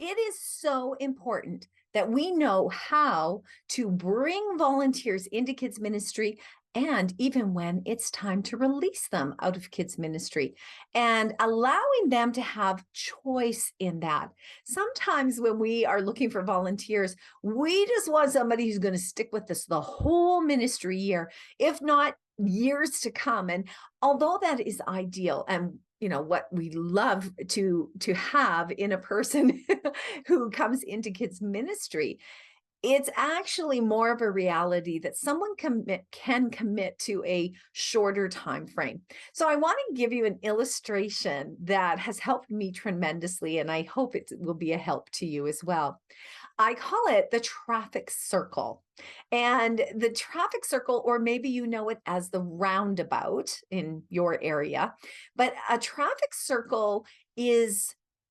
It is so important that we know how to bring volunteers into kids ministry and even when it's time to release them out of kids ministry and allowing them to have choice in that. Sometimes when we are looking for volunteers, we just want somebody who's going to stick with us the whole ministry year, if not years to come. And although that is ideal and what we love to have in a person who comes into kids ministry, it's actually more of a reality that someone can commit to a shorter time frame. So I want to give you an illustration that has helped me tremendously, and I hope it will be a help to you as well. I call it the traffic circle. And the traffic circle, or maybe you know it as the roundabout in your area, but a traffic circle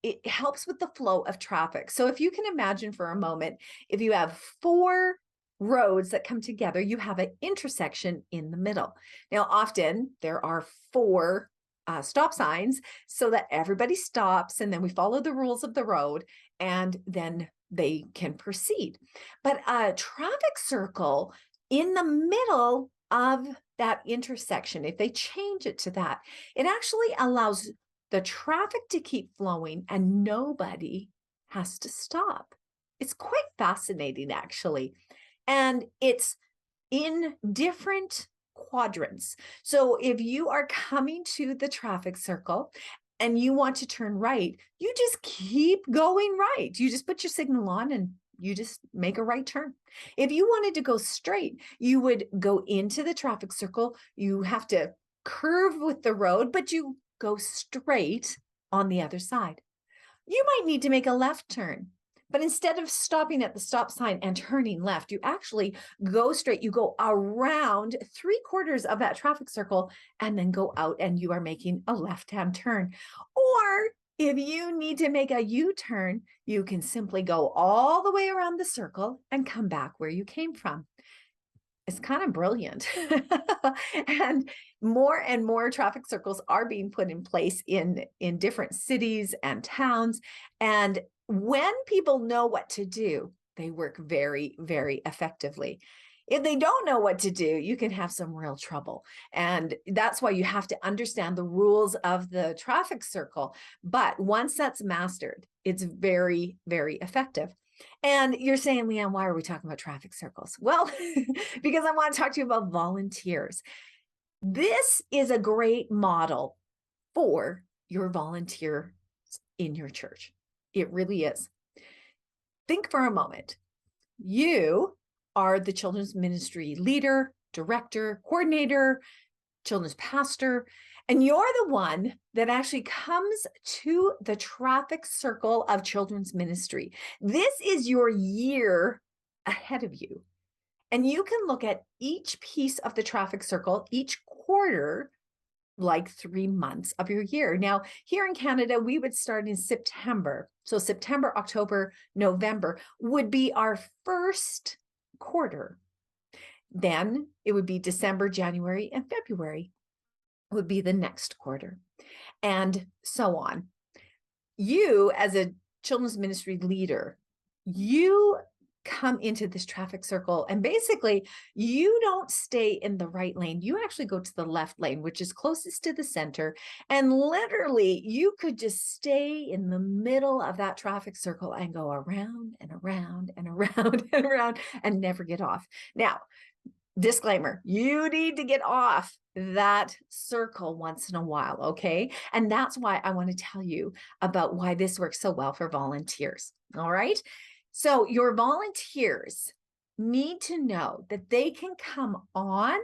it helps with the flow of traffic. So if you can imagine for a moment, if you have four roads that come together, you have an intersection in the middle. Now, often there are four stop signs so that everybody stops and then we follow the rules of the road and then they can proceed. But a traffic circle in the middle of that intersection, if they change it to that, it actually allows the traffic to keep flowing and nobody has to stop. It's quite fascinating, actually. And it's in different quadrants. So if you are coming to the traffic circle and you want to turn right, you just keep going right. You just put your signal on and you just make a right turn. If you wanted to go straight, you would go into the traffic circle. You have to curve with the road, but you go straight on the other side. You might need to make a left turn, but instead of stopping at the stop sign and turning left, you actually go straight. You go around 3/4 of that traffic circle and then go out and you are making a left-hand turn. Or if you need to make a U-turn, you can simply go all the way around the circle and come back where you came from. It's kind of brilliant. And more traffic circles are being put in place in different cities and towns. And when people know what to do, they work very, very effectively. If they don't know what to do, you can have some real trouble. And that's why you have to understand the rules of the traffic circle. But once that's mastered, it's very, very effective. And you're saying, Leann, why are we talking about traffic circles? Well, because I want to talk to you about volunteers. This is a great model for your volunteers in your church. It really is. Think for a moment. You are the children's ministry leader, director, coordinator, children's pastor, and you're the one that actually comes to the traffic circle of children's ministry. This is your year ahead of you. And you can look at each piece of the traffic circle, each quarter, like 3 months of your year. Now, here in Canada, we would start in September. So September, October, November would be our first quarter. Then it would be December, January, and February would be the next quarter, and so on. You, as a children's ministry leader, you come into this traffic circle and basically you don't stay in the right lane. You actually go to the left lane, which is closest to the center. And literally you could just stay in the middle of that traffic circle and go around and around and around and around and never get off. Now, disclaimer, you need to get off that circle once in a while, okay? And that's why I want to tell you about why this works so well for volunteers, all right? So your volunteers need to know that they can come on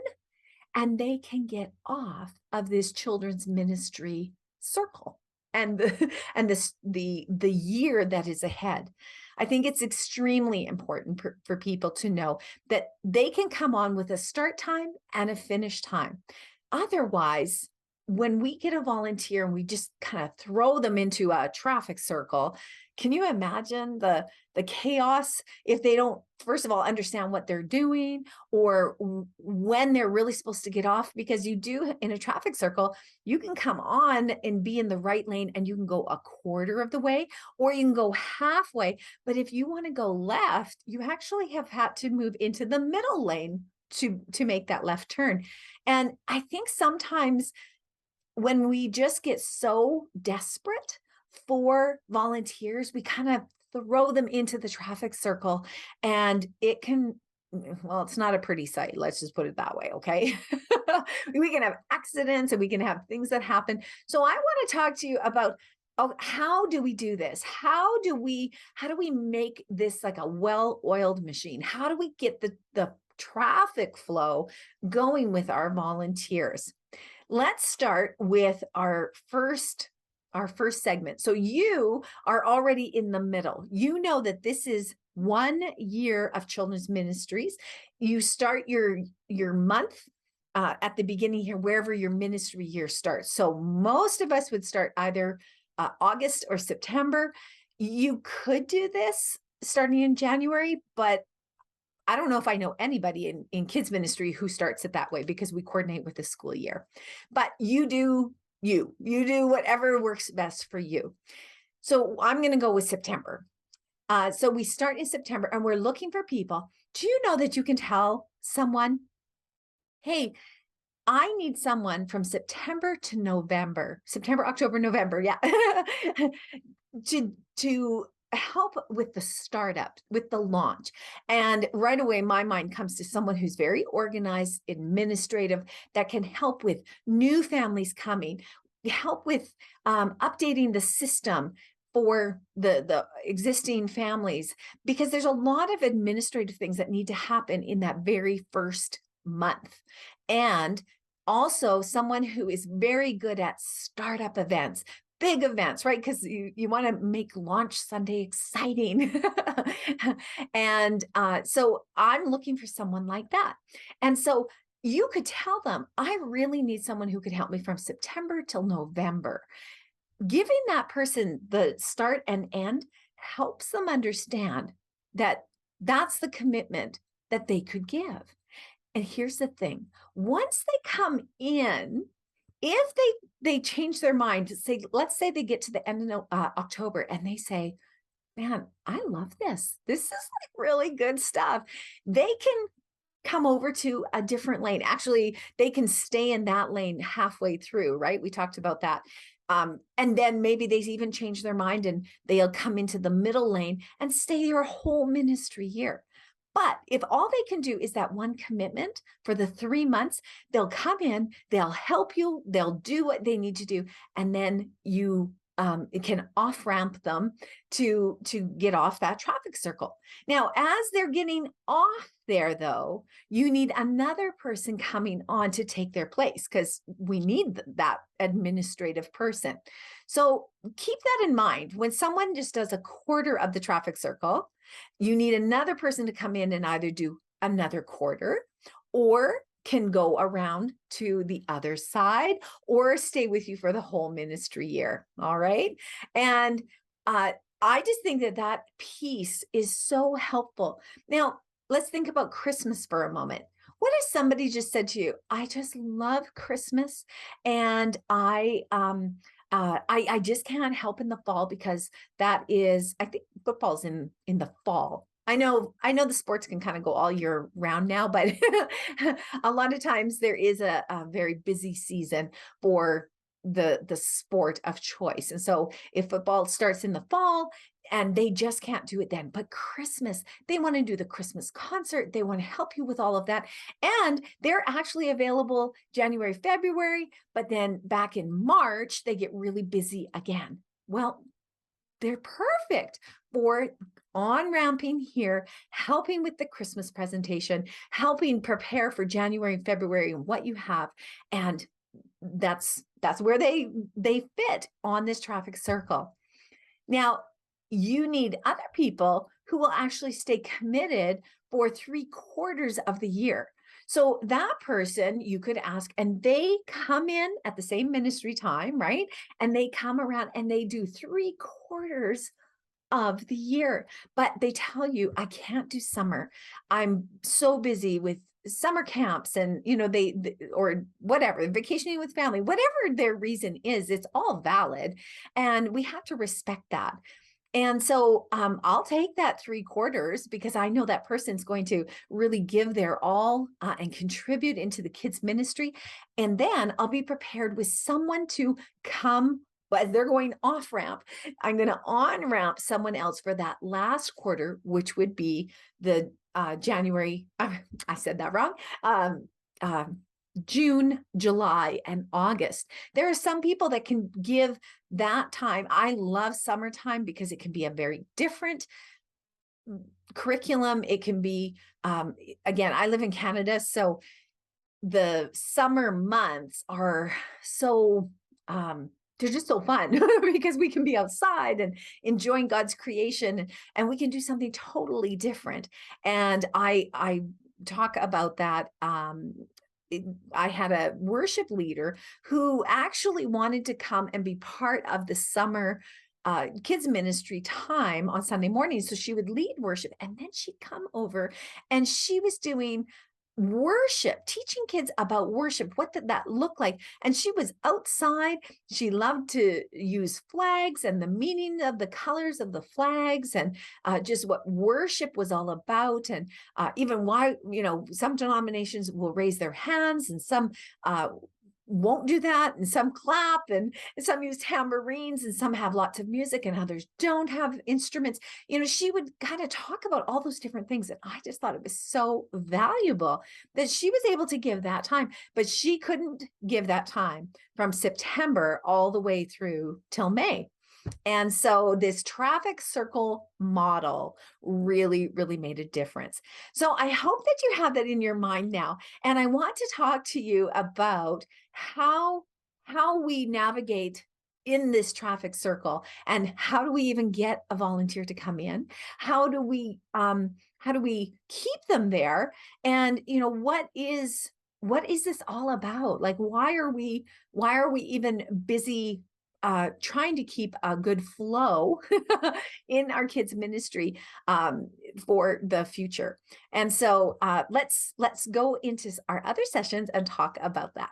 and they can get off of this children's ministry circle and the year that is ahead. I think it's extremely important for people to know that they can come on with a start time and a finish time. Otherwise, when we get a volunteer and we just kind of throw them into a traffic circle, can you imagine the chaos if they don't, first of all, understand what they're doing, or when they're really supposed to get off? Because you do, in a traffic circle, you can come on and be in the right lane and you can go a quarter of the way, or you can go halfway. But if you want to go left, you actually have had to move into the middle lane to make that left turn. And I think sometimes when we just get so desperate for volunteers, we kind of throw them into the traffic circle, and it can, well, it's not a pretty sight. Let's just put it that way. Okay. We can have accidents and we can have things that happen. So I want to talk to you about, oh, how do we do this? How do we make this like a well-oiled machine? How do we get the traffic flow going with our volunteers? Let's start with our first segment. So you are already in the middle. You know that this is 1 year of children's ministries. You start your month at the beginning here, wherever your ministry year starts. So most of us would start either August or September. You could do this starting in January, but I don't know if I know anybody in kids ministry who starts it that way, because we coordinate with the school year. But you do whatever works best for you. So I'm going to go with September. So we start in September and we're looking for people. Do you know that you can tell someone, hey, I need someone from September to November, September, October, November, yeah, to help with the startup, with the launch. And right away, my mind comes to someone who's very organized, administrative, that can help with new families coming, help with updating the system for the existing families, because there's a lot of administrative things that need to happen in that very first month. And also someone who is very good at startup events, big events, right? Because you want to make launch Sunday exciting. And so I'm looking for someone like that. And so you could tell them, I really need someone who could help me from September till November. Giving that person the start and end helps them understand that that's the commitment that they could give. And here's the thing, once they come in, if they change their mind, say, let's say they get to the end of October and they say, man, I love this. This is like really good stuff. They can come over to a different lane. Actually, they can stay in that lane halfway through, right? We talked about that. And then maybe they even change their mind and they'll come into the middle lane and stay your whole ministry year. But if all they can do is that one commitment for the 3 months, they'll come in, they'll help you, they'll do what they need to do, and then you can off-ramp them to get off that traffic circle. Now, as they're getting off there, though, you need another person coming on to take their place, because we need that administrative person. So keep that in mind. When someone just does a quarter of the traffic circle, you need another person to come in and either do another quarter, or can go around to the other side, or stay with you for the whole ministry year. All right. And I just think that piece is so helpful. Now, let's think about Christmas for a moment. What if somebody just said to you, I just love Christmas, and I just can't help in the fall, because that is, I think football's in the fall. I know the sports can kind of go all year round now, but a lot of times there is a very busy season for the sport of choice. And so if football starts in the fall and they just can't do it then, but Christmas, they want to do the Christmas concert. They want to help you with all of that. And they're actually available January, February, but then back in March, they get really busy again. Well, they're perfect for on-ramping here, helping with the Christmas presentation, helping prepare for January and February and what you have. And that's where they fit on this traffic circle. Now, you need other people who will actually stay committed for 3/4 of the year. So that person you could ask, and they come in at the same ministry time, right? And they come around and they do 3/4 of the year, but they tell you, I can't do summer. I'm so busy with summer camps and, or whatever, vacationing with family, whatever their reason is, it's all valid. And we have to respect that. And so I'll take that 3/4 because I know that person's going to really give their all and contribute into the kids' ministry. And then I'll be prepared with someone to come. But they're going off ramp. I'm going to on ramp someone else for that last quarter, which would be the January. I said that wrong. June, July, and August. There are some people that can give that time. I love summertime because it can be a very different curriculum. It can be, again, I live in Canada, so the summer months are so, they're just so fun because we can be outside and enjoying God's creation, and we can do something totally different. And I talk about that. I had a worship leader who actually wanted to come and be part of the summer kids ministry time on Sunday mornings. So she would lead worship, and then she'd come over and she was doing worship, teaching kids about worship. What did that look like? And she was outside. She loved to use flags and the meaning of the colors of the flags, and just what worship was all about. And even why, some denominations will raise their hands and some won't do that, and some clap, and some use tambourines, and some have lots of music, and others don't have instruments. She would kind of talk about all those different things, and I just thought it was so valuable that she was able to give that time, but she couldn't give that time from September all the way through till May. And so this traffic circle model really, really made a difference. So I hope that you have that in your mind now. And I want to talk to you about how we navigate in this traffic circle, and how do we even get a volunteer to come in? How do we keep them there? And what is this all about? Like, why are we even busy trying to keep a good flow in our kids ministry for the future? And so let's go into our other sessions and talk about that.